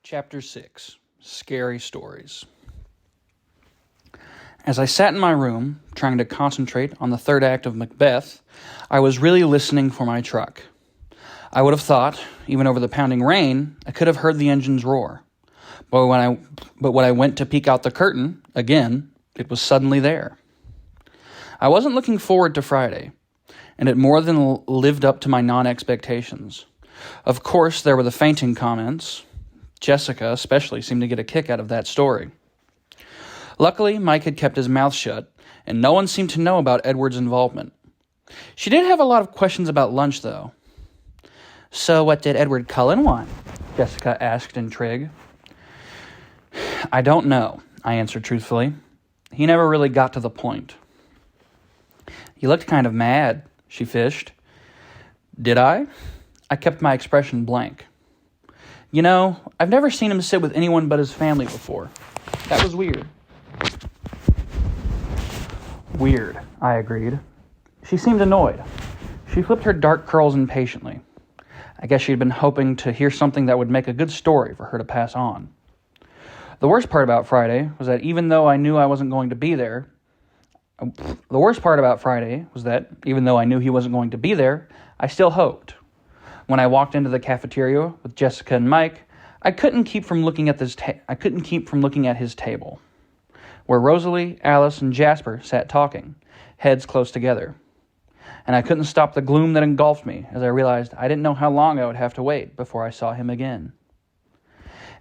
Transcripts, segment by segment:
Chapter 6, Scary Stories. As I sat in my room, trying to concentrate on the third act of Macbeth, I was really listening for my truck. I would have thought, even over the pounding rain, I could have heard the engines roar. But when I went to peek out the curtain, again, it was suddenly there. I wasn't looking forward to Friday, and it more than lived up to my non-expectations. Of course, there were the fainting comments. Jessica especially seemed to get a kick out of that story. Luckily, Mike had kept his mouth shut, and no one seemed to know about Edward's involvement. She did have a lot of questions about lunch, though. "So what did Edward Cullen want?" Jessica asked intrigued. "I don't know," I answered truthfully. "He never really got to the point." "You looked kind of mad," she fished. "Did I?" I kept my expression blank. "You know, I've never seen him sit with anyone but his family before. That was weird." "Weird," I agreed. She seemed annoyed. She flipped her dark curls impatiently. I guess she'd been hoping to hear something that would make a good story for her to pass on. The worst part about Friday was that even though I knew he wasn't going to be there, I still hoped. When I walked into the cafeteria with Jessica and Mike, I couldn't keep from looking at his table, where Rosalie, Alice, and Jasper sat talking, heads close together. And I couldn't stop the gloom that engulfed me as I realized I didn't know how long I would have to wait before I saw him again.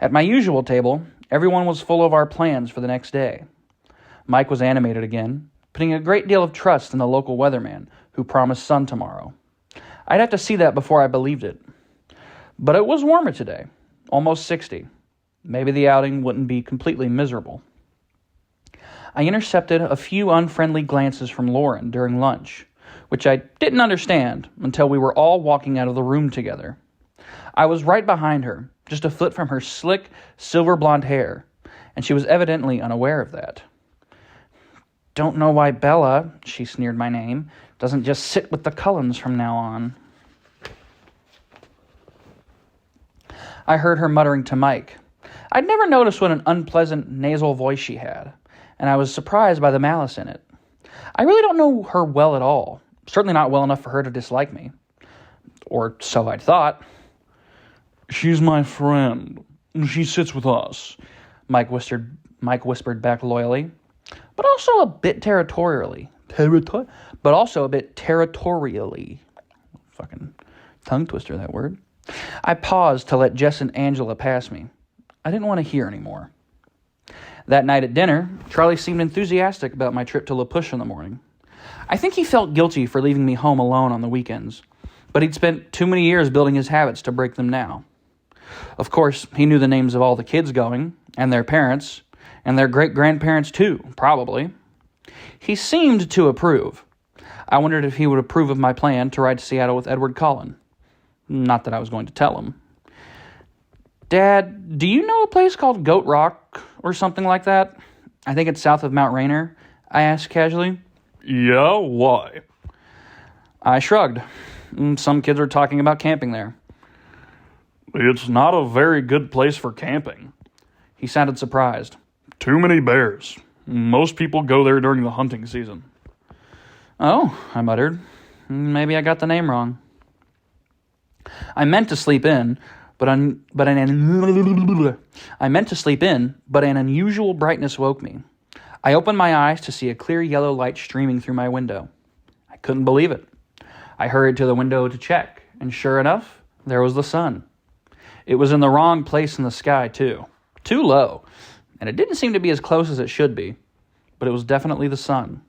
At my usual table, everyone was full of our plans for the next day. Mike was animated again, putting a great deal of trust in the local weatherman who promised sun tomorrow. I'd have to see that before I believed it. But it was warmer today, almost 60. Maybe the outing wouldn't be completely miserable. I intercepted a few unfriendly glances from Lauren during lunch, which I didn't understand until we were all walking out of the room together. I was right behind her, just a foot from her slick, silver blonde hair, and she was evidently unaware of that. "Don't know why Bella," she sneered my name, "doesn't just sit with the Cullens from now on." I heard her muttering to Mike. I'd never noticed what an unpleasant nasal voice she had, and I was surprised by the malice in it. I really don't know her well at all, certainly not well enough for her to dislike me. Or so I'd thought. "She's my friend. She sits with us," Mike whispered back loyally, but also a bit territorially. Fucking tongue twister, that word. I paused to let Jess and Angela pass me. I didn't want to hear anymore. That night at dinner, Charlie seemed enthusiastic about my trip to La Push in the morning. I think he felt guilty for leaving me home alone on the weekends, but he'd spent too many years building his habits to break them now. Of course, he knew the names of all the kids going, and their parents, and their great-grandparents too, probably. He seemed to approve. I wondered if he would approve of my plan to ride to Seattle with Edward Cullen. Not that I was going to tell him. "Dad, do you know a place called Goat Rock or something like that? I think it's south of Mount Rainier," I asked casually. "Yeah, why?" I shrugged. Some kids are talking about camping there. "It's not a very good place for camping." He sounded surprised. "Too many bears. Most people go there during the hunting season." "Oh," I muttered. "Maybe I got the name wrong." I meant to sleep in, but an unusual brightness woke me. I opened my eyes to see a clear yellow light streaming through my window. I couldn't believe it. I hurried to the window to check, and sure enough, there was the sun. It was in the wrong place in the sky, too. Too low, and it didn't seem to be as close as it should be, but it was definitely the sun.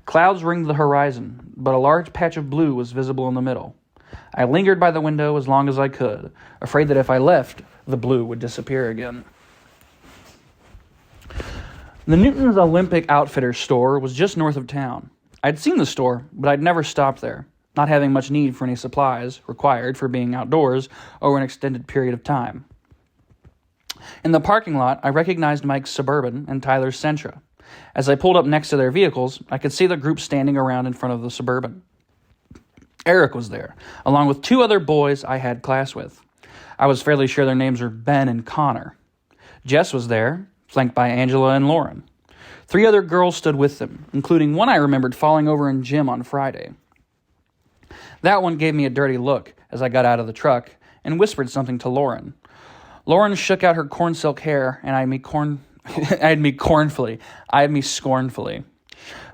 Clouds ringed the horizon, but a large patch of blue was visible in the middle. I lingered by the window as long as I could, afraid that if I left, the blue would disappear again. The Newton's Olympic Outfitters store was just north of town. I'd seen the store, but I'd never stopped there, not having much need for any supplies required for being outdoors over an extended period of time. In the parking lot, I recognized Mike's Suburban and Tyler's Sentra. As I pulled up next to their vehicles, I could see the group standing around in front of the Suburban. Eric was there, along with two other boys I had class with. I was fairly sure their names were Ben and Connor. Jess was there, flanked by Angela and Lauren. 3 other girls stood with them, including one I remembered falling over in gym on Friday. That one gave me a dirty look as I got out of the truck and whispered something to Lauren. Lauren shook out her corn silk hair and eyed me scornfully.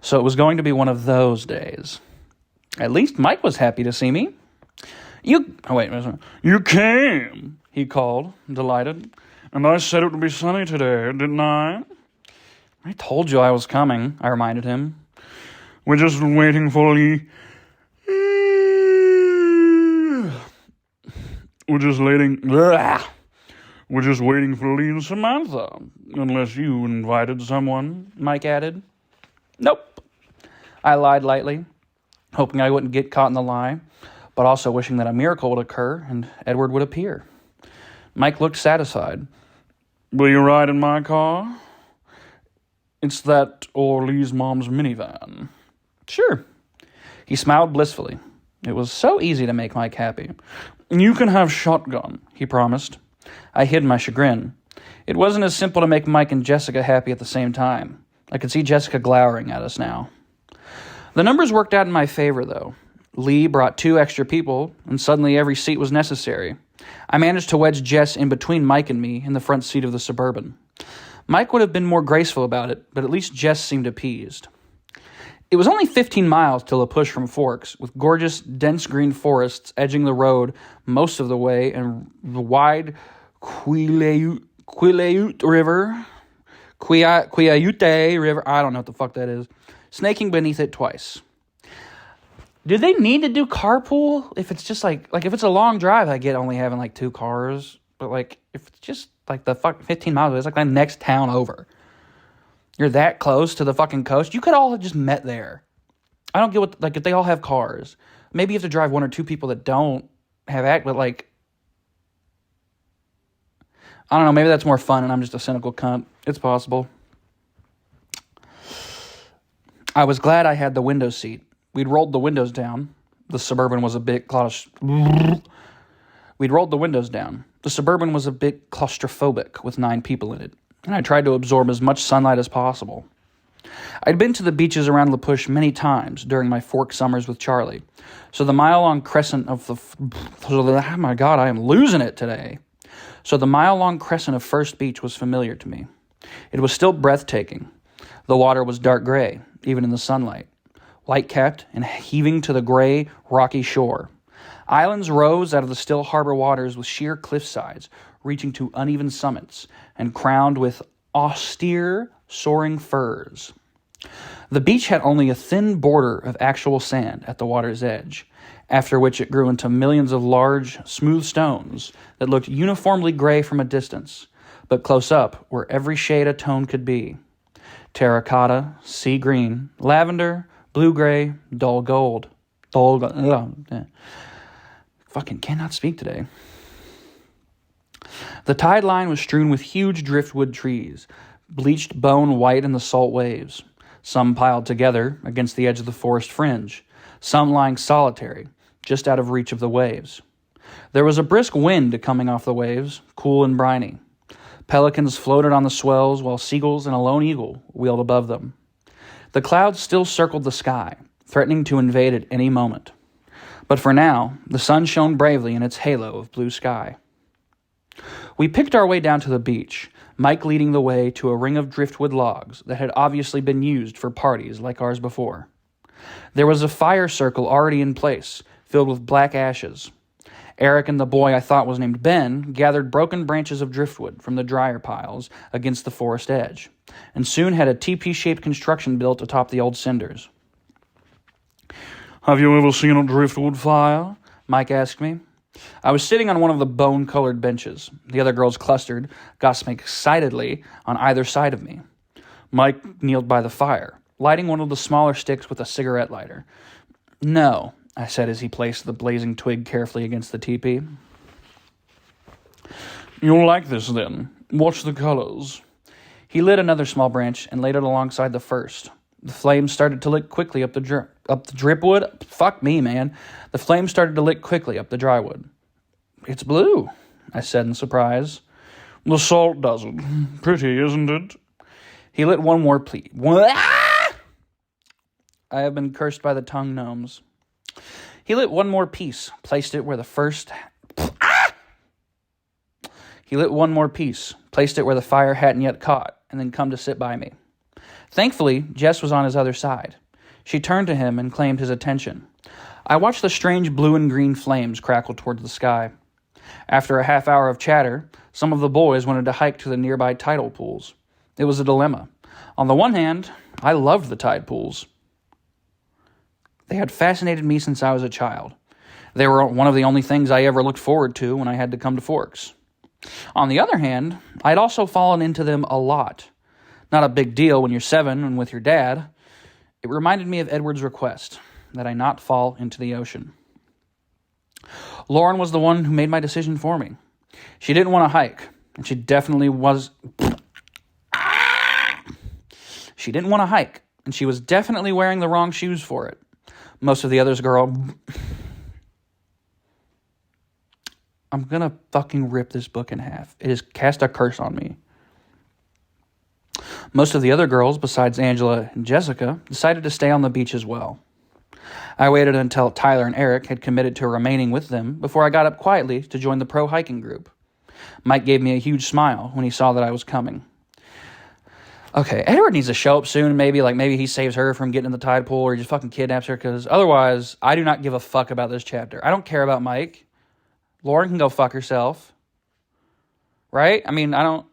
So it was going to be one of those days. At least Mike was happy to see me. You came, he called, delighted. And I said it would be sunny today, didn't I? I told you I was coming, I reminded him. We're just waiting for Lee. We're just waiting for Lee and Samantha, unless you invited someone, Mike added. Nope. I lied lightly, hoping I wouldn't get caught in the lie, but also wishing that a miracle would occur and Edward would appear. Mike looked satisfied. Will you ride in my car? It's that or Lee's mom's minivan. Sure. He smiled blissfully. It was so easy to make Mike happy. You can have shotgun, he promised. I hid my chagrin. It wasn't as simple to make Mike and Jessica happy at the same time. I could see Jessica glowering at us now. The numbers worked out in my favor, though. Lee brought 2 extra people, and suddenly every seat was necessary. I managed to wedge Jess in between Mike and me in the front seat of the Suburban. Mike would have been more graceful about it, but at least Jess seemed appeased. It was only 15 miles to La Push from Forks, with gorgeous, dense green forests edging the road most of the way, and the wide Quileute River, I don't know what the fuck that is, snaking beneath it twice. Do they need to do carpool? If it's just like if it's a long drive, I get only having 2 cars, but if it's just the 15 miles away, it's the next town over. You're that close to the fucking coast. You could all have just met there. I don't get what, if they all have cars. Maybe you have to drive 1 or 2 people that don't have but I don't know, maybe that's more fun and I'm just a cynical cunt. It's possible. I was glad I had the window seat. We'd rolled the windows down. The Suburban was a bit claustrophobic with 9 people in it, and I tried to absorb as much sunlight as possible. I'd been to the beaches around La Push many times during my Fork summers with Charlie, so the mile-long crescent of oh my God, I am losing it today. So the mile-long crescent of First Beach was familiar to me. It was still breathtaking. The water was dark gray, even in the sunlight, light-capped and heaving to the gray, rocky shore. Islands rose out of the still harbor waters with sheer cliff sides, reaching to uneven summits, and crowned with austere, soaring firs. The beach had only a thin border of actual sand at the water's edge, after which it grew into millions of large, smooth stones that looked uniformly gray from a distance, but close up were every shade a tone could be. Terracotta, sea green, lavender, blue-gray, dull gold. Fucking cannot speak today. The tide line was strewn with huge driftwood trees, bleached bone white in the salt waves, some piled together against the edge of the forest fringe, some lying solitary, just out of reach of the waves. There was a brisk wind coming off the waves, cool and briny. Pelicans floated on the swells while seagulls and a lone eagle wheeled above them. The clouds still circled the sky, threatening to invade at any moment. But for now, the sun shone bravely in its halo of blue sky. We picked our way down to the beach, Mike leading the way to a ring of driftwood logs that had obviously been used for parties like ours before. There was a fire circle already in place, filled with black ashes. Eric and the boy I thought was named Ben gathered broken branches of driftwood from the dryer piles against the forest edge, and soon had a teepee-shaped construction built atop the old cinders. "Have you ever seen a driftwood fire?" Mike asked me. I was sitting on one of the bone-colored benches. The other girls clustered, gossiping excitedly on either side of me. Mike kneeled by the fire, lighting one of the smaller sticks with a cigarette lighter. "No," I said as he placed the blazing twig carefully against the teepee. "You'll like this, then. Watch the colors." He lit another small branch and laid it alongside the first. The flames started to lick quickly up the dripwood. Fuck me, man. The flames started to lick quickly up the drywood. "It's blue," I said in surprise. The salt does it. Pretty, isn't it? He lit one more piece. I have been cursed by the tongue gnomes. He lit one more piece, placed it where the first... He lit one more piece, placed it where the fire hadn't yet caught, and then come to sit by me. Thankfully, Jess was on his other side. She turned to him and claimed his attention. I watched the strange blue and green flames crackle towards the sky. After a half hour of chatter, some of the boys wanted to hike to the nearby tidal pools. It was a dilemma. On the one hand, I loved the tide pools. They had fascinated me since I was a child. They were one of the only things I ever looked forward to when I had to come to Forks. On the other hand, I'd also fallen into them a lot. Not a big deal when you're 7 and with your dad. It reminded me of Edward's request that I not fall into the ocean. Lauren was the one who made my decision for me. She didn't want to hike, and she definitely was... She didn't want to hike, and she was definitely wearing the wrong shoes for it. Most of the others I'm gonna fucking rip this book in half. It has cast a curse on me. Most of the other girls, besides Angela and Jessica, decided to stay on the beach as well. I waited until Tyler and Eric had committed to remaining with them before I got up quietly to join the pro hiking group. Mike gave me a huge smile when he saw that I was coming. Okay, Edward needs to show up soon. Maybe he saves her from getting in the tide pool, or he just fucking kidnaps her, because otherwise, I do not give a fuck about this chapter. I don't care about Mike. Lauren can go fuck herself. Right? I mean, I don't...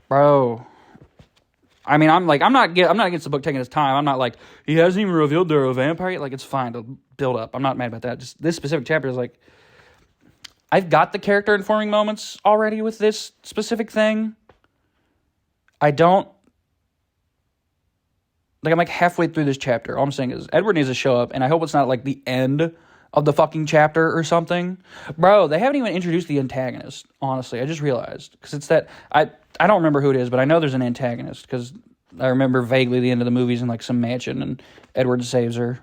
Bro. I mean, I'm not against the book taking its time. I'm not like, he hasn't even revealed they're a vampire yet. Like, it's fine to build up. I'm not mad about that. Just this specific chapter is like, I've got the character informing moments already with this specific thing. I don't... Like, I'm like halfway through this chapter. All I'm saying is, Edward needs to show up, and I hope it's not like the end of the fucking chapter or something. Bro, they haven't even introduced the antagonist, honestly. I just realized. Because it's that... I don't remember who it is, but I know there's an antagonist, because I remember vaguely the end of the movie's in, like, some mansion, and Edward saves her.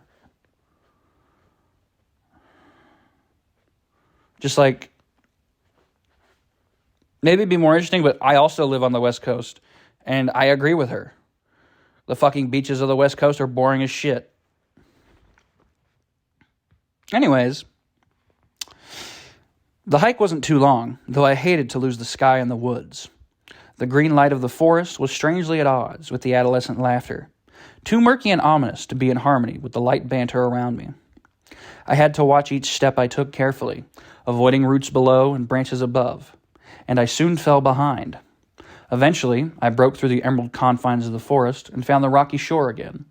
Just, like... Maybe it'd be more interesting, but I also live on the West Coast, and I agree with her. The fucking beaches of the West Coast are boring as shit. Anyways, the hike wasn't too long, though I hated to lose the sky and the woods. The green light of the forest was strangely at odds with the adolescent laughter, too murky and ominous to be in harmony with the light banter around me. I had to watch each step I took carefully, avoiding roots below and branches above, and I soon fell behind. Eventually, I broke through the emerald confines of the forest and found the rocky shore again.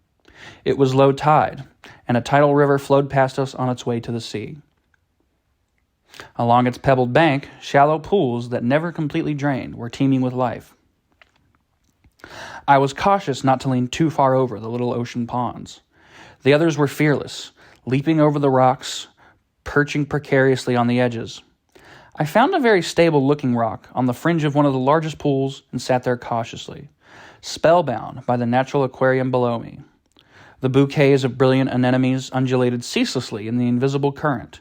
It was low tide, and a tidal river flowed past us on its way to the sea. Along its pebbled bank, shallow pools that never completely drained were teeming with life. I was cautious not to lean too far over the little ocean ponds. The others were fearless, leaping over the rocks, perching precariously on the edges. I found a very stable-looking rock on the fringe of one of the largest pools and sat there cautiously, spellbound by the natural aquarium below me. The bouquets of brilliant anemones undulated ceaselessly in the invisible current.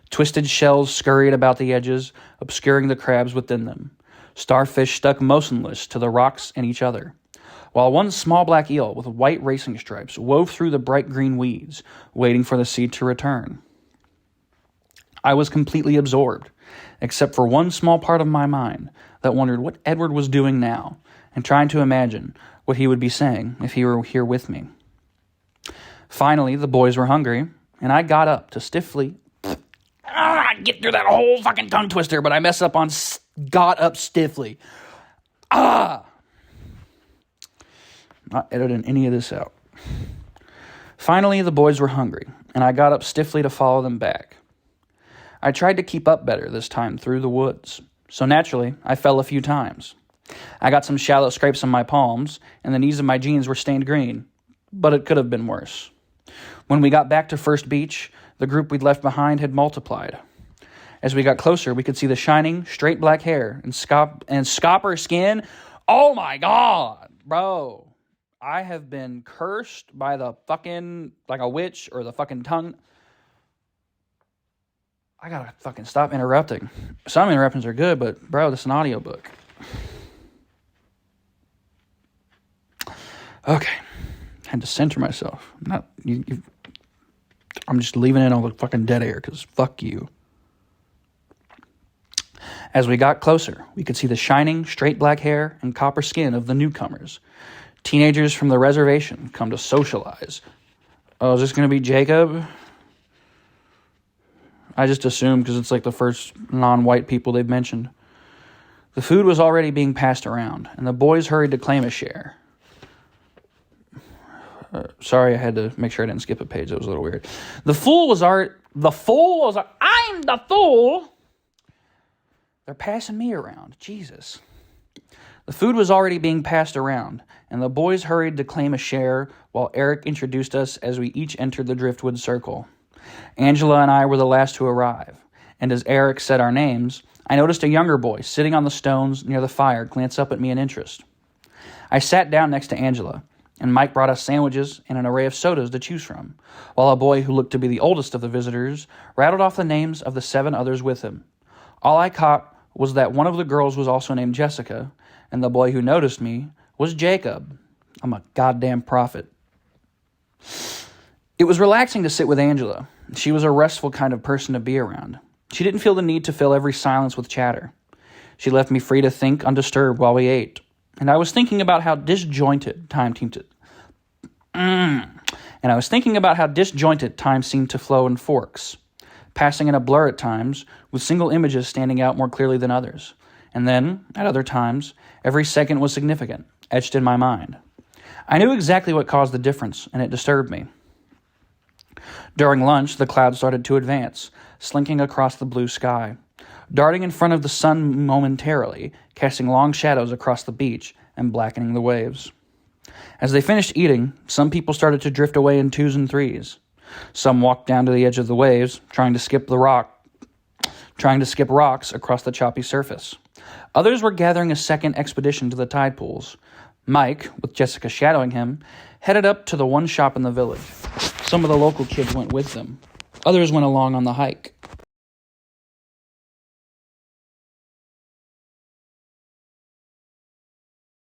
Twisted shells scurried about the edges, obscuring the crabs within them. Starfish stuck motionless to the rocks and each other, while one small black eel with white racing stripes wove through the bright green weeds, waiting for the sea to return. I was completely absorbed, except for one small part of my mind that wondered what Edward was doing now, and trying to imagine what he would be saying if he were here with me. Finally, the boys were hungry, and I got up to stiffly... get through that whole fucking tongue twister, but I messed up on got up stiffly. Not editing any of this out. Finally, the boys were hungry, and I got up stiffly to follow them back. I tried to keep up better this time through the woods, so naturally, I fell a few times. I got some shallow scrapes on my palms, and the knees of my jeans were stained green, but it could have been worse. When we got back to First Beach, the group we'd left behind had multiplied. As we got closer, we could see the shining, straight black hair and scopper skin. Oh my god, bro. I have been cursed by the fucking, like a witch or the fucking tongue. I gotta fucking stop interrupting. Some interruptions are good, but bro, this is an audiobook. Okay. Had to center myself. I'm just leaving in all the fucking dead air, because fuck you. As we got closer, we could see the shining, straight black hair and copper skin of the newcomers. Teenagers from the reservation come to socialize. Oh, is this going to be Jacob? I just assumed because it's like the first non-white people they've mentioned. The food was already being passed around, and the boys hurried to claim a share. Sorry, I had to make sure I didn't skip a page. That was a little weird. I'm the fool. They're passing me around. Jesus. The food was already being passed around, and the boys hurried to claim a share while Eric introduced us as we each entered the driftwood circle. Angela and I were the last to arrive, and as Eric said our names, I noticed a younger boy sitting on the stones near the fire glance up at me in interest. I sat down next to Angela, and Mike brought us sandwiches and an array of sodas to choose from, while a boy who looked to be the oldest of the visitors rattled off the names of the 7 others with him. All I caught was that one of the girls was also named Jessica, and the boy who noticed me was Jacob. I'm a goddamn prophet. It was relaxing to sit with Angela. She was a restful kind of person to be around. She didn't feel the need to fill every silence with chatter. She left me free to think undisturbed while we ate. And I was thinking about how disjointed time seemed to flow in forks, passing in a blur at times, with single images standing out more clearly than others. And then, at other times, every second was significant, etched in my mind. I knew exactly what caused the difference, and it disturbed me. During lunch, the clouds started to advance, slinking across the blue sky, darting in front of the sun momentarily, casting long shadows across the beach and blackening the waves. As they finished eating, some people started to drift away in 2s and 3s. Some walked down to the edge of the waves, trying to skip rocks across the choppy surface. Others were gathering a second expedition to the tide pools. Mike, with Jessica shadowing him, headed up to the one shop in the village. Some of the local kids went with them. Others went along on the hike.